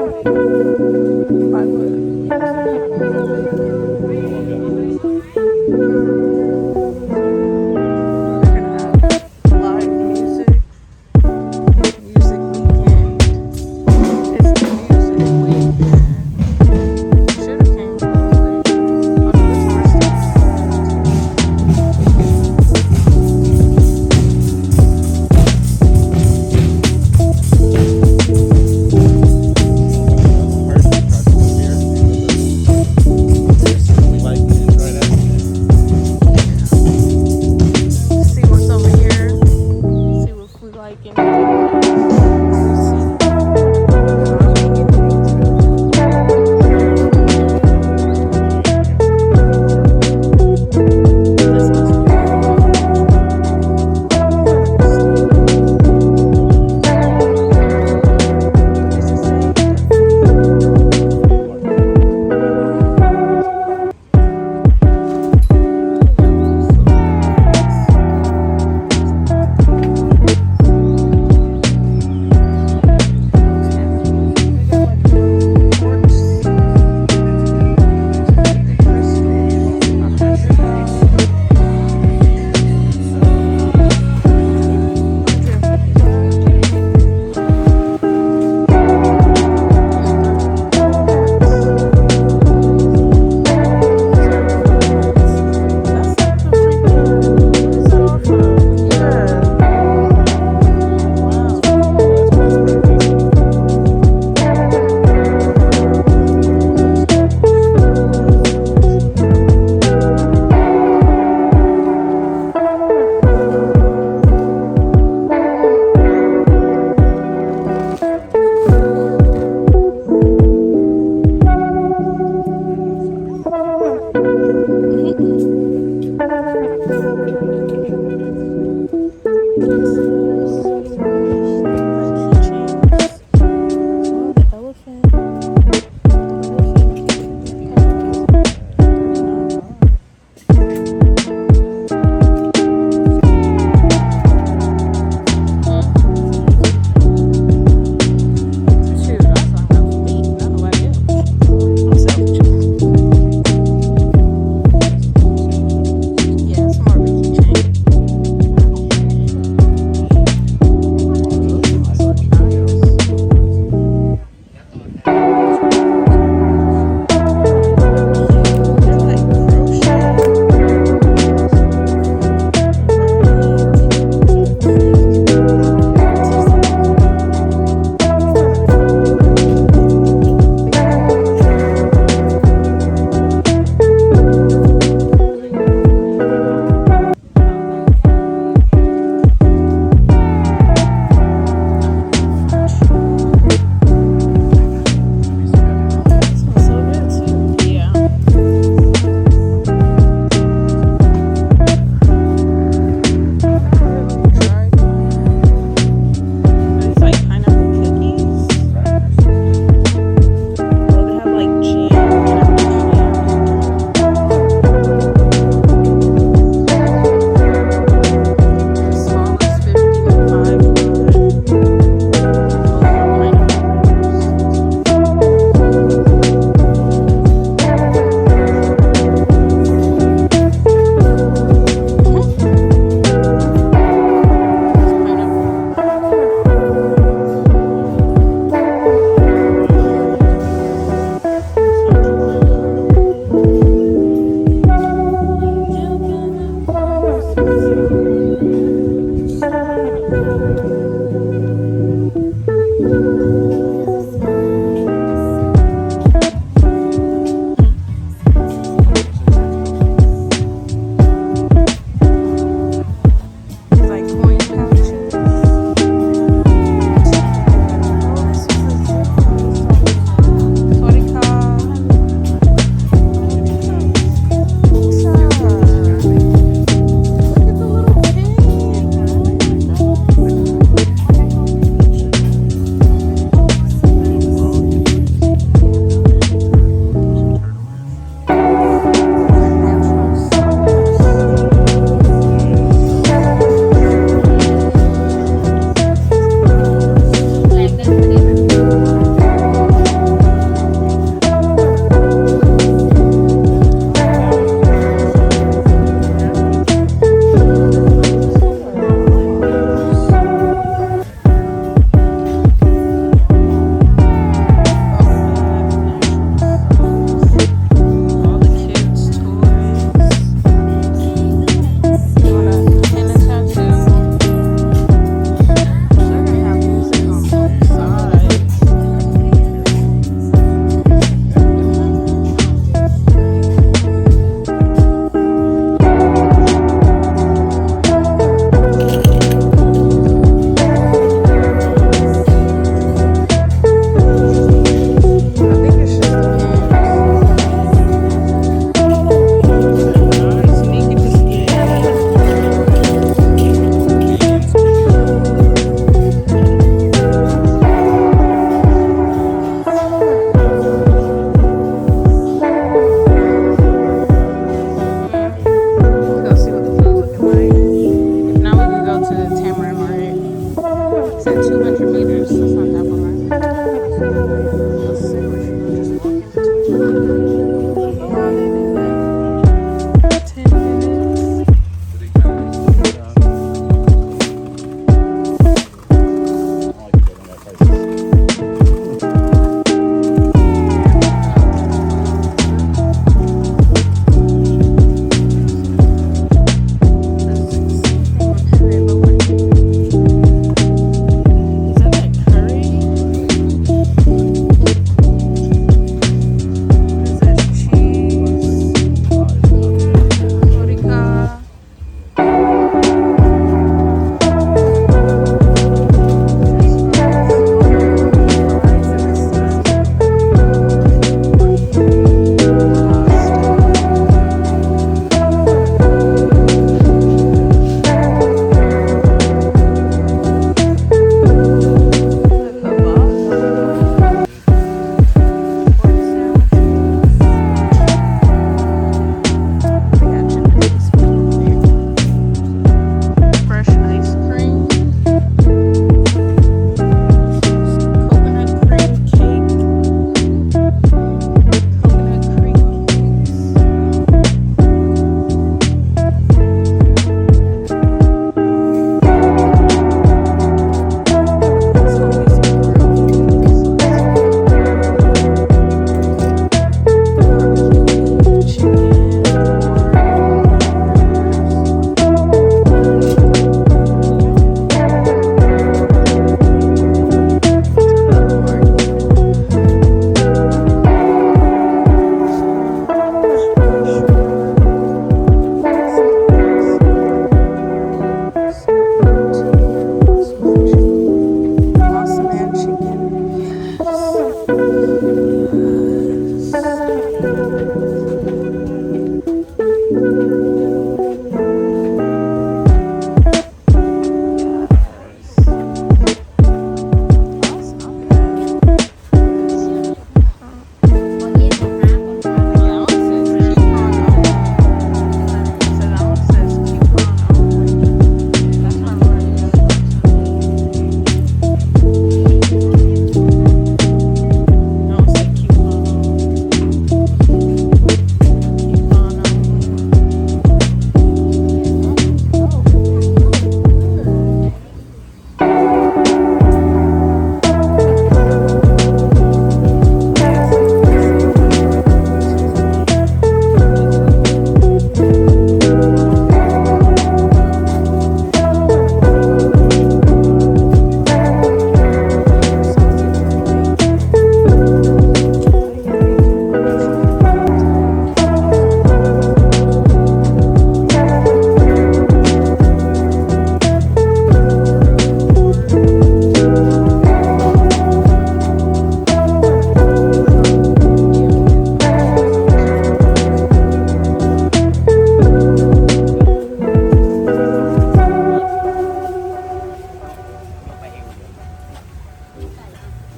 By what? They're gonna have live music, music weekend. It's the music weekend. Should have came early. I mean, the tours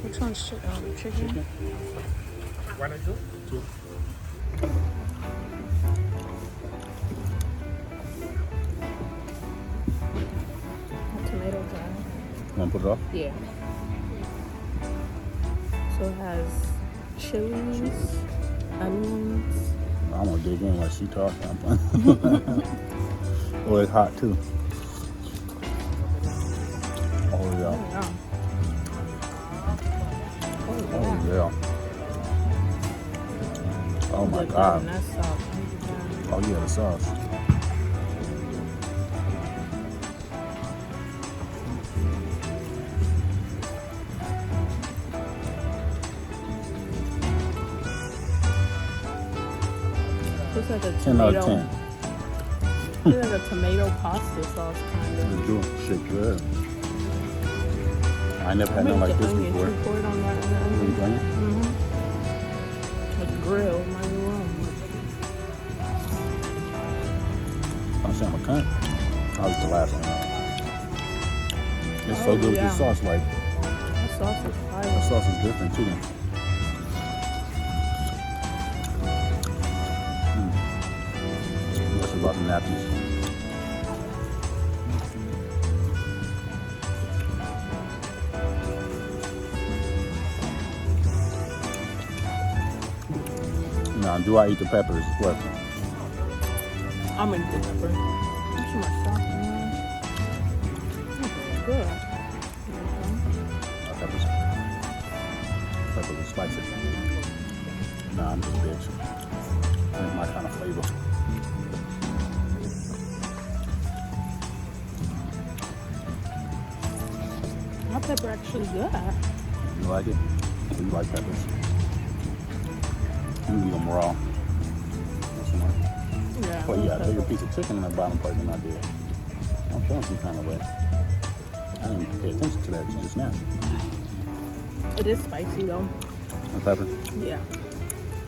Which one's chicken? Two. Tomato dry. Want to put it off? Yeah. So it has chilies, onions. I'm gonna dig in while she talking. I'm fine. Oh, it's hot too. Oh yeah. Oh yeah. Oh my God. Oh yeah, the sauce. It's like a 10 out tomato. of 10. It's like a tomato pasta sauce kind of. It's good. Shit good. I never had nothing like this before. Pour it on that onion. Onion? Like a grill, my room. I'm saying I'm a cunt. I was the last one. It's so good with this sauce. Like, That sauce is fire. the sauce is different too. What's about the nappies? Now, do I eat the peppers? What? I'm gonna get pepper. There's some more sauce in there. Good. Peppers. Peppers are spicy. Nah, I'm just a bitch. That's my kind of flavor. My pepper actually good. You like it? You like peppers? You eat them raw. Yeah. Well, you got a bigger piece of chicken in the bottom part than I did. I'm feeling some kind of way. I didn't pay attention to that just now. It is spicy though. The pepper? Yeah.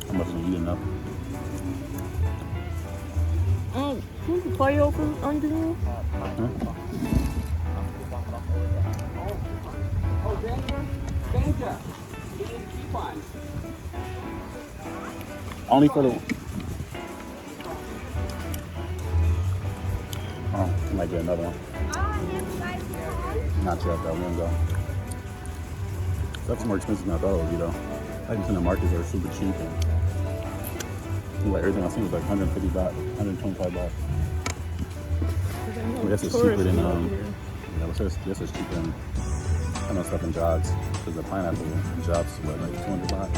I must have eaten enough. Can you play over under you? Oh, danger! You need to keep on. Only for the... Oh, I might get another one. Not yet though, we don't go. That's more expensive than I thought it would be though. I think the markets are super cheap and like everything I seen was like 150 baht, 125 baht. I guess it's cheaper than yeah, this is cheaper than I know stuff in Jogs because the pineapple Jogs is what, like 200 baht.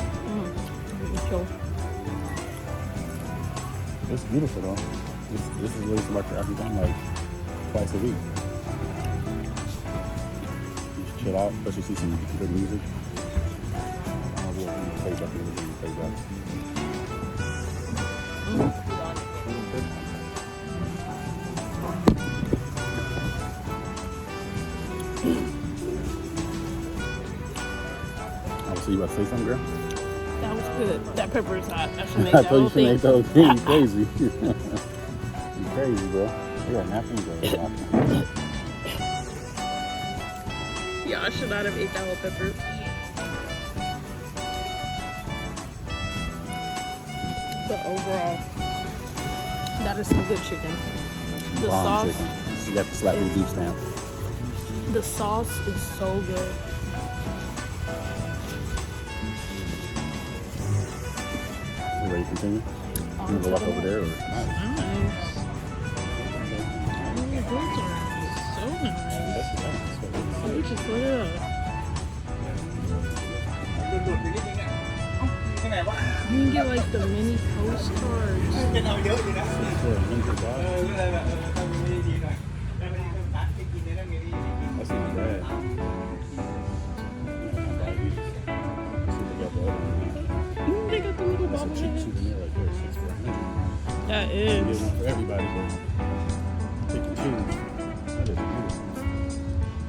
It's beautiful though. This is really select for everything like twice a week. Just chill out, especially see some good music. We'll play back in the play back. I was So you about to say something, girl? That was good. That pepper is hot. I should make I that told whole you should make thing. the whole thing. You crazy. You crazy, bro. I got napkins. Napkins. Yeah, I should not have ate that whole pepper. But overall, that is some good chicken. The Bomb sauce, chicken. You got the slapping beef stamp. the sauce is so good. You ready to continue? You gonna go walk over there or not? Nice. Oh, the goods are so nice. Oh, you just put it up. You can get like the mini postcards. That's not bad. They got the little That's a cheap bobblehead. souvenir right there. 6 for $100. That You is. get one for everybody, but pick and choose. That is beautiful.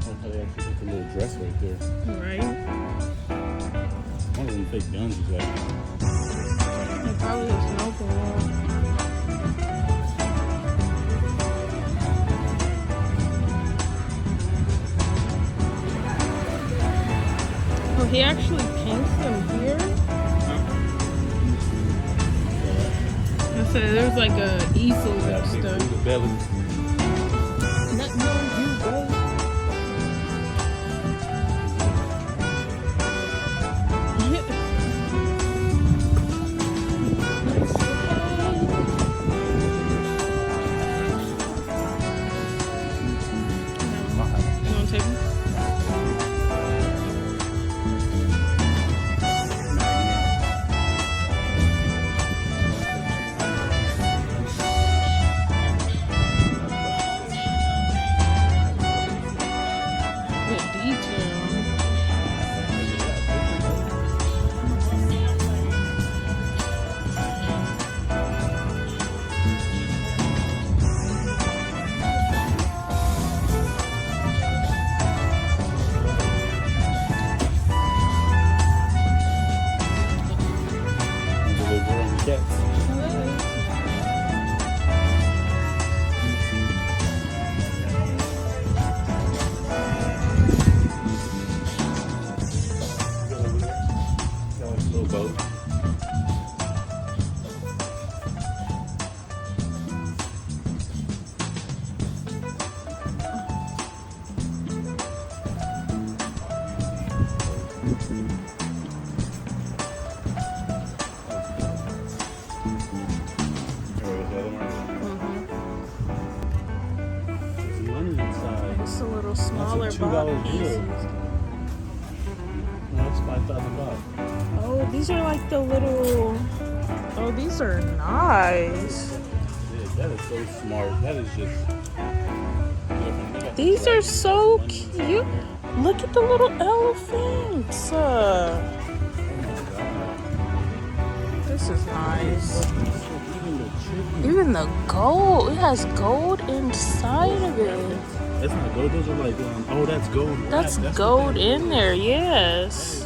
Look how they actually put the little dress right there. Right? One of them fake guns is like, They probably is smoking one. Oh, he actually paints them here. I said there's like a easel and stuff. the belly. Not no, you go. You want to take them? With detail. The little girl and the cats. Got like a little boat. There's money inside. It's a little smaller $2 box bill. pieces. That's $5,000. Oh, these are like the little. Oh, these are nice. Yeah, that is so smart. That is just. These are so cute. Look at the little elephants. This is nice. Even the gold. It has gold inside of it. That's not gold. Those are like, oh, that's gold. That's gold in there, yes.